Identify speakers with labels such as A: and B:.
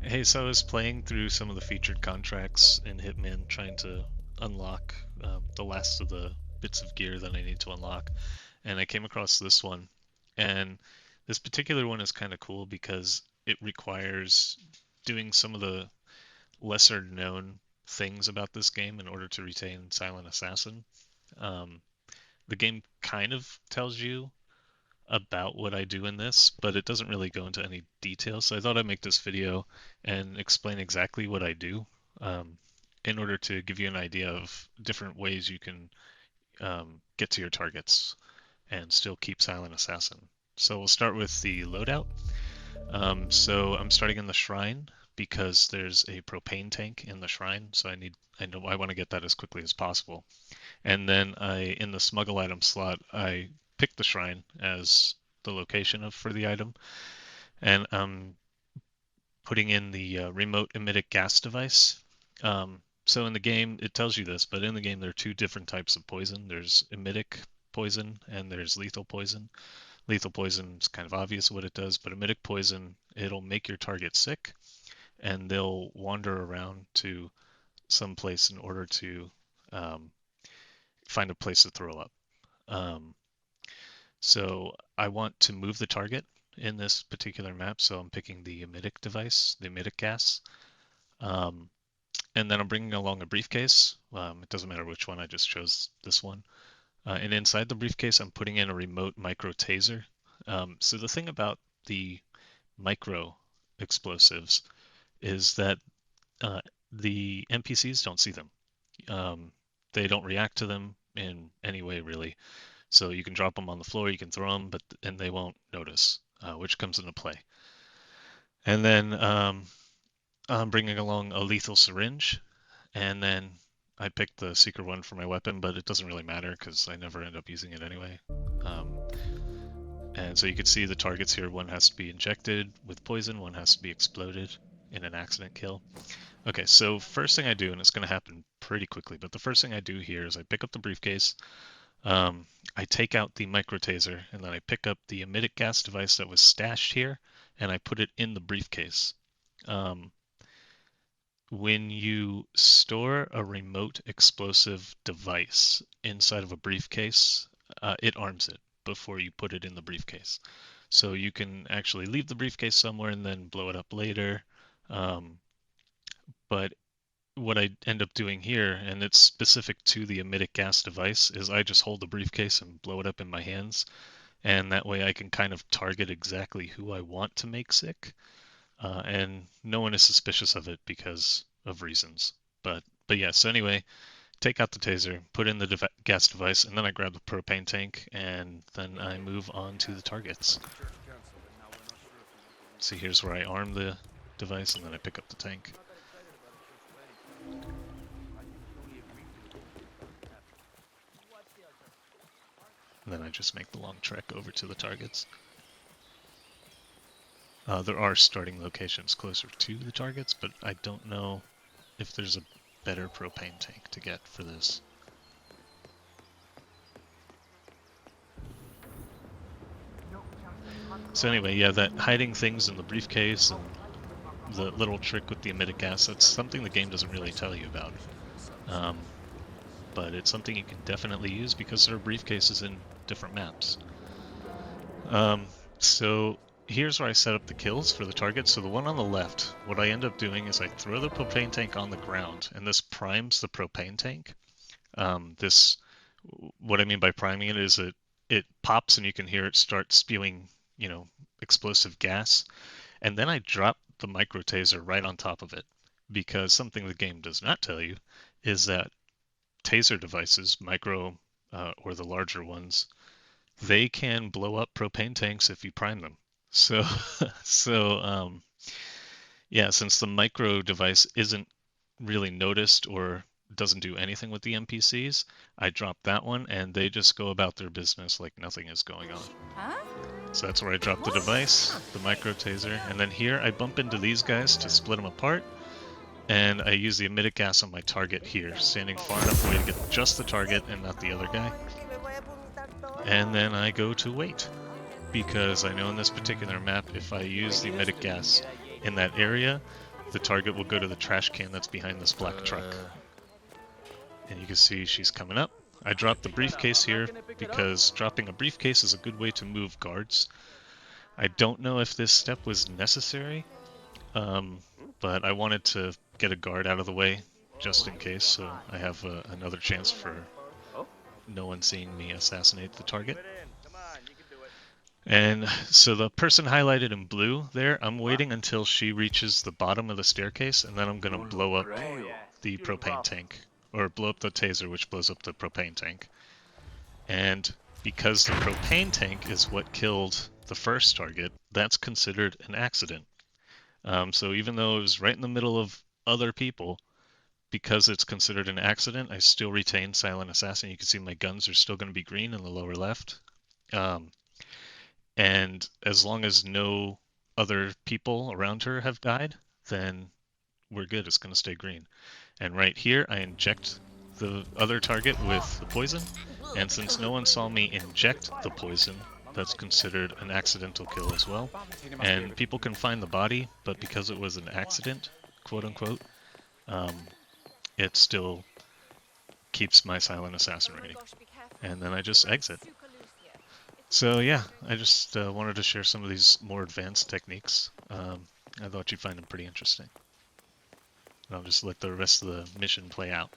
A: Hey, so I was playing through some of the featured contracts in Hitman, trying to unlock the last of the bits of gear that I need to unlock, and I came across this one. And this particular one is kind of cool because it requires doing some of the lesser known things about this game in order to retain Silent Assassin. Um, the game kind of tells you about what I do in this, but it doesn't really go into any details. So I thought I'd make this video and explain exactly what I do um, in order to give you an idea of different ways you can get to your targets and still keep Silent Assassin. So we'll start with the loadout. So I'm starting in the shrine because there's a propane tank in the shrine, so I want to get that as quickly as possible. And then in the smuggle item slot, I pick the shrine as the location for the item, and I'm putting in the remote emitted gas device. So in the game, it tells you this, but in the game, there are two different types of poison. There's emetic poison and there's lethal poison. Lethal poison is kind of obvious what it does, but emetic poison, it'll make your target sick, and they'll wander around to some place in order to um, find a place to throw up. Um, So I want to move the target in this particular map, so I'm picking the emetic device, the emetic gas. Um, and then I'm bringing along a briefcase. It doesn't matter which one, I just chose this one. And inside the briefcase, I'm putting in a remote micro taser. So the thing about the micro explosives is that uh, the NPCs don't see them. Um, they don't react to them in any way, really. So you can drop them on the floor, you can throw them, and they won't notice, which comes into play. And then I'm bringing along a lethal syringe, and then I picked the secret one for my weapon, but it doesn't really matter because I never end up using it anyway. Um, and so you can see the targets here. One has to be injected with poison, one has to be exploded in an accident kill. Okay, so first thing I do, and it's going to happen pretty quickly, but the first thing I do here is I pick up the briefcase. I take out the micro taser and then I pick up the emitted gas device that was stashed here and I put it in the briefcase. Um, when you store a remote explosive device inside of a briefcase, it arms it before you put it in the briefcase. So you can actually leave the briefcase somewhere and then blow it up later. Um, but what I end up doing here, and it's specific to the emitted gas device, is I just hold the briefcase and blow it up in my hands, and that way I can kind of target exactly who I want to make sick, and no one is suspicious of it because of reasons. But yeah, so anyway, take out the taser, put in the gas device, and then I grab the propane tank, and then I move on to the targets. See, here's where I arm the device, and then I pick up the tank. And then I just make the long trek over to the targets. There are starting locations closer to the targets, but I don't know if there's a better propane tank to get for this. So anyway, yeah, that hiding things in the briefcase and the little trick with the emitted gas, that's something the game doesn't really tell you about. But it's something you can definitely use because there are briefcases in different maps. So here's where I set up the kills for the target. So the one on the left, what I end up doing is I throw the propane tank on the ground, and this primes the propane tank. What I mean by priming it is it pops and you can hear it start spewing, explosive gas. And then I drop the micro taser right on top of it because something the game does not tell you is that taser devices, micro or the larger ones, they can blow up propane tanks if you prime them. So, so yeah, since the micro device isn't really noticed or doesn't do anything with the NPCs, I drop that one and they just go about their business like nothing is going on. So that's where I drop the device, the micro taser, and then here I bump into these guys to split them apart, and I use the emitted gas on my target here, standing far enough away to get just the target and not the other guy. And then I go to wait, because I know in this particular map, if I use the emitted gas in that area, the target will go to the trash can that's behind this black truck. And you can see she's coming up. I dropped the briefcase here because dropping a briefcase is a good way to move guards. I don't know if this step was necessary, but I wanted to get a guard out of the way just in case, so I have another chance for no one seeing me assassinate the target. And so the person highlighted in blue there, I'm waiting until she reaches the bottom of the staircase, and then I'm going to blow up the propane tank, or blow up the taser, which blows up the propane tank. And because the propane tank is what killed the first target, that's considered an accident. So even though it was right in the middle of other people, because it's considered an accident, I still retain Silent Assassin. You can see my guns are still going to be green in the lower left. And as long as no other people around her have died, then we're good. It's going to stay green. And right here, I inject the other target with the poison. And since no one saw me inject the poison, that's considered an accidental kill as well. And people can find the body, but because it was an accident, quote unquote, it still keeps my Silent Assassin rating. And then I just exit. So yeah, I just wanted to share some of these more advanced techniques. I thought you'd find them pretty interesting. I'll just let the rest of the mission play out.